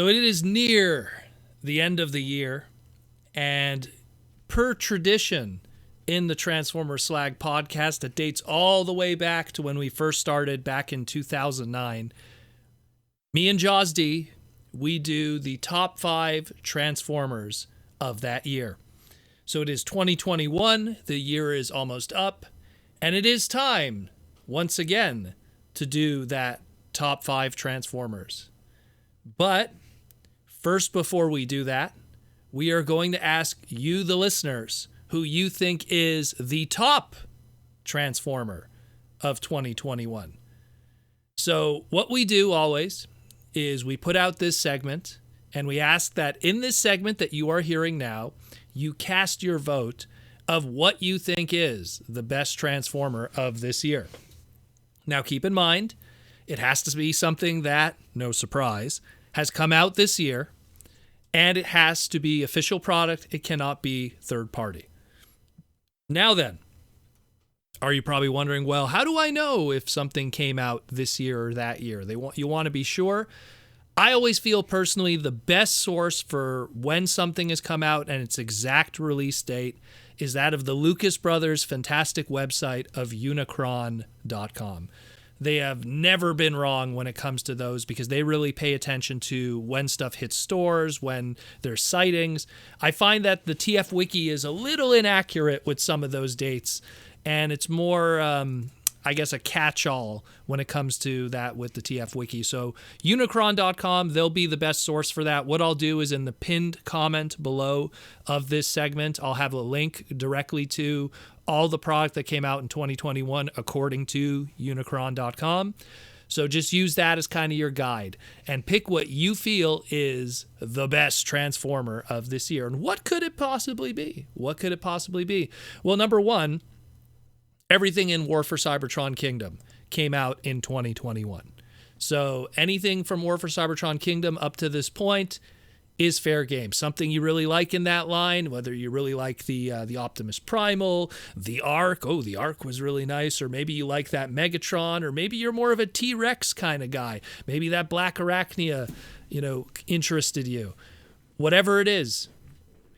So it is near the end of the year, and per tradition in the Transformer Slag podcast that dates all the way back to when we first started back in 2009, me and Jaws D, we do the top 5 Transformers of that year. So it is 2021, the year is almost up, and it is time, once again, to do that top 5 Transformers. But first, before we do that, we are going to ask you, the listeners, who you think is the top Transformer of 2021. So what we do always is we put out this segment, and we ask that in this segment that you are hearing now, you cast your vote of what you think is the best Transformer of this year. Now, keep in mind, it has to be something that, no surprise, has come out this year, and it has to be official product. It cannot be third party. Now then, are you probably wondering, well, how do I know if something came out this year or that year? You want to be sure. I always feel personally the best source for when something has come out and its exact release date is that of the Lucas Brothers' fantastic website of Unicron.com. They have never been wrong when it comes to those because they really pay attention to when stuff hits stores, when there's sightings. I find that the TF Wiki is a little inaccurate with some of those dates, and it's more, I guess, a catch-all when it comes to that with the TF Wiki. So Unicron.com, they'll be the best source for that. What I'll do is in the pinned comment below of this segment, I'll have a link directly to all the product that came out in 2021 according to Unicron.com. So just use that as kind of your guide and pick what you feel is the best Transformer of this year. And what could it possibly be? What could it possibly be? Well, number one, everything in War for Cybertron Kingdom came out in 2021. So anything from War for Cybertron Kingdom up to this point is fair game. Something you really like in that line, whether you really like the Optimus Primal, the Ark. Oh, the Ark was really nice. Or maybe you like that Megatron, or maybe you're more of a T-Rex kind of guy. Maybe that Black Arachnia, interested you. Whatever it is,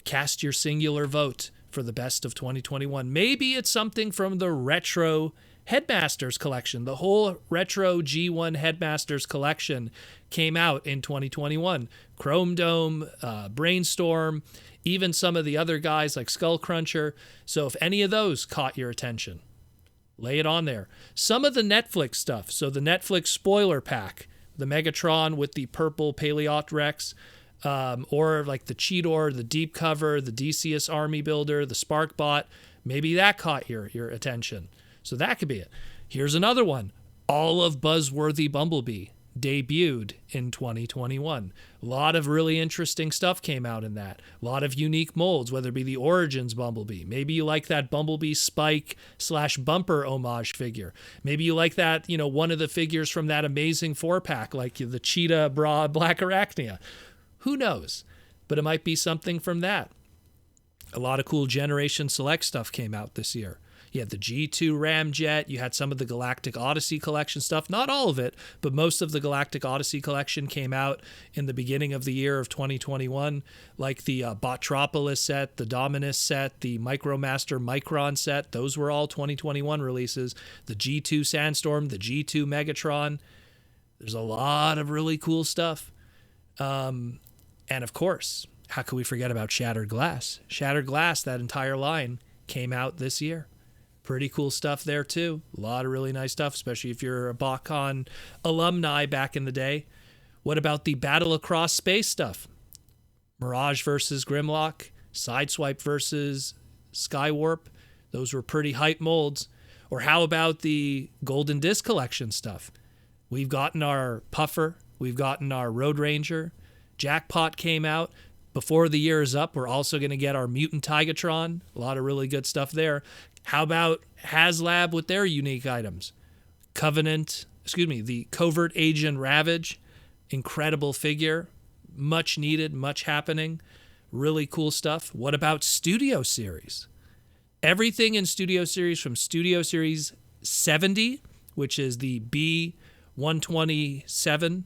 cast your singular vote for the best of 2021. Maybe it's something from the Retro Headmasters collection. The whole Retro G1 Headmasters collection came out in 2021. Chrome Dome, Brainstorm, even some of the other guys like Skull Cruncher. So if any of those caught your attention, lay it on there. Some of the Netflix stuff. So the Netflix spoiler pack, the Megatron with the purple Paleot Rex, or like the Cheetor, the Deep Cover, the DCS Army Builder, the Sparkbot. Maybe that caught your attention. So that could be it. Here's another one. All of Buzzworthy Bumblebee debuted in 2021. A lot of really interesting stuff came out in that. A lot of unique molds, whether it be the Origins Bumblebee. Maybe you like that Bumblebee Spike / Bumper homage figure. Maybe you like that, one of the figures from that amazing 4-pack, like the Cheetah Bra Black Arachnia. Who knows? But it might be something from that. A lot of cool Generation Select stuff came out this year. You had the G2 Ramjet. You had some of the Galactic Odyssey collection stuff. Not all of it, but most of the Galactic Odyssey collection came out in the beginning of the year of 2021, like the Botropolis set, the Dominus set, the Micromaster Micron set. Those were all 2021 releases. The G2 Sandstorm, the G2 Megatron. There's a lot of really cool stuff. And of course, how could we forget about Shattered Glass? Shattered Glass, that entire line, came out this year. Pretty cool stuff there, too. A lot of really nice stuff, especially if you're a BotCon alumni back in the day. What about the Battle Across Space stuff? Mirage versus Grimlock, Sideswipe versus Skywarp. Those were pretty hype molds. Or how about the Golden Disc Collection stuff? We've gotten our Puffer. We've gotten our Road Ranger. Jackpot came out. Before the year is up, we're also going to get our Mutant Tigatron. A lot of really good stuff there. How about HasLab with their unique items? The Covert Agent Ravage. Incredible figure. Much needed, much happening. Really cool stuff. What about Studio Series? Everything in Studio Series from Studio Series 70, which is the B127,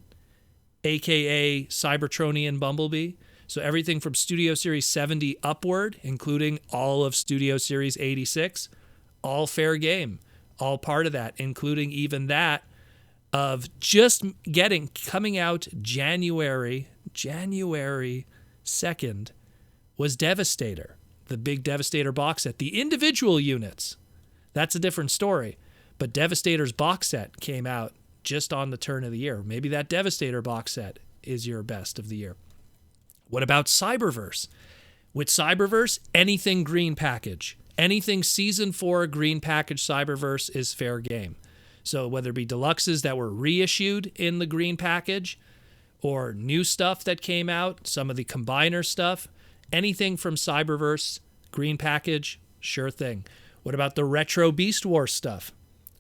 aka Cybertronian Bumblebee. So everything from Studio Series 70 upward, including all of Studio Series 86, all fair game, all part of that, including even that of just coming out January 2nd was Devastator, the big Devastator box set. The individual units, that's a different story. But Devastator's box set came out just on the turn of the year. Maybe that Devastator box set is your best of the year. What about Cyberverse? With Cyberverse, anything green package. Anything Season 4 green package Cyberverse is fair game. So whether it be deluxes that were reissued in the green package or new stuff that came out, some of the combiner stuff, anything from Cyberverse, green package, sure thing. What about the retro Beast Wars stuff?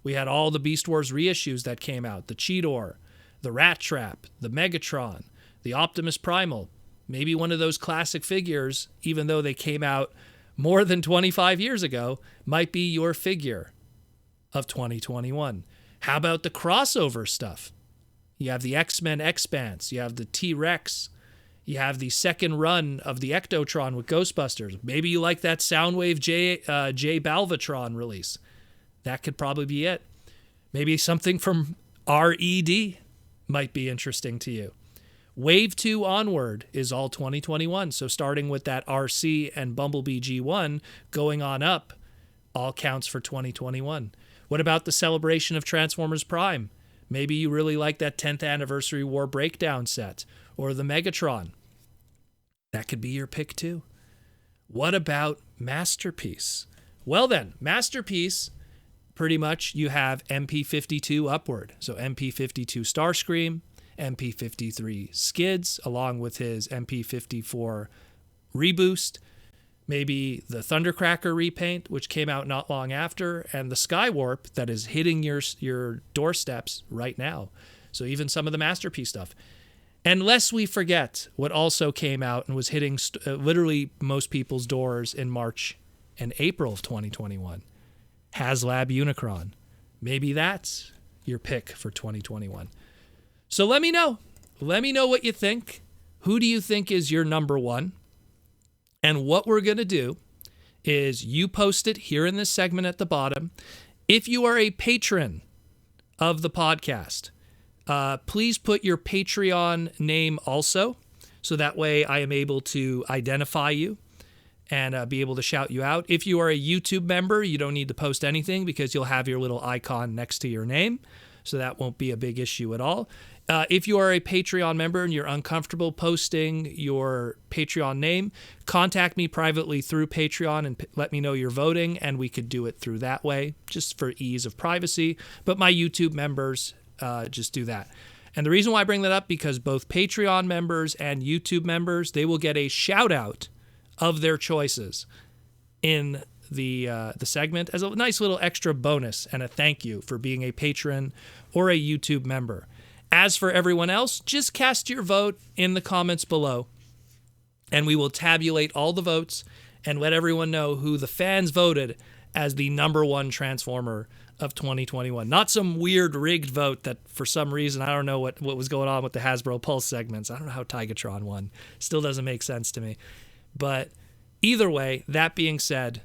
We had all the Beast Wars reissues that came out. The Cheetor, the Rat Trap, the Megatron, the Optimus Primal. Maybe one of those classic figures, even though they came out more than 25 years ago, might be your figure of 2021. How about the crossover stuff? You have the X-Men Expanse. You have the T-Rex. You have the second run of the Ectotron with Ghostbusters. Maybe you like that Soundwave J Balvatron release. That could probably be it. Maybe something from RED might be interesting to you. Wave 2 onward is all 2021. So starting with that RC and Bumblebee G1 going on up, all counts for 2021. What about the celebration of Transformers Prime? Maybe you really like that 10th Anniversary War Breakdown set or the Megatron. That could be your pick too. What about Masterpiece? Well then, Masterpiece, pretty much you have MP52 upward. So MP52 Starscream, MP53 Skids, along with his MP54 Reboost, maybe the Thundercracker repaint, which came out not long after, and the Skywarp that is hitting your doorsteps right now. So even some of the Masterpiece stuff. And lest we forget what also came out and was hitting literally most people's doors in March and April of 2021, HasLab Unicron. Maybe that's your pick for 2021. So let me know. Let me know what you think. Who do you think is your number one? And what we're going to do is you post it here in this segment at the bottom. If you are a patron of the podcast, please put your Patreon name also, so that way I am able to identify you and be able to shout you out. If you are a YouTube member, you don't need to post anything because you'll have your little icon next to your name, so that won't be a big issue at all. If you are a Patreon member and you're uncomfortable posting your Patreon name, contact me privately through Patreon and let me know you're voting, and we could do it through that way, just for ease of privacy. But my YouTube members, just do that. And the reason why I bring that up, because both Patreon members and YouTube members, they will get a shout out of their choices in the segment as a nice little extra bonus and a thank you for being a patron or a YouTube member. As for everyone else, just cast your vote in the comments below, and we will tabulate all the votes and let everyone know who the fans voted as the number one Transformer of 2021. Not some weird rigged vote that for some reason, I don't know what was going on with the Hasbro Pulse segments. I don't know how Tigatron won. Still doesn't make sense to me. But either way, that being said,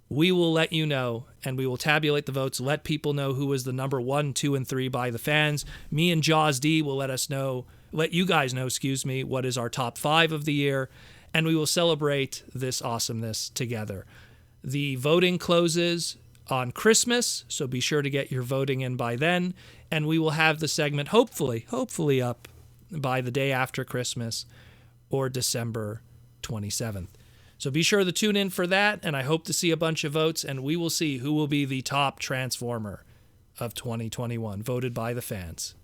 we will let you know, and we will tabulate the votes, let people know who was the number 1, 2, and 3 by the fans. Me and Jaws D will let you guys know, what is our top 5 of the year, and we will celebrate this awesomeness together. The voting closes on Christmas, so be sure to get your voting in by then, and we will have the segment hopefully up by the day after Christmas or December 27th. So be sure to tune in for that, and I hope to see a bunch of votes, and we will see who will be the top Transformer of 2021, voted by the fans.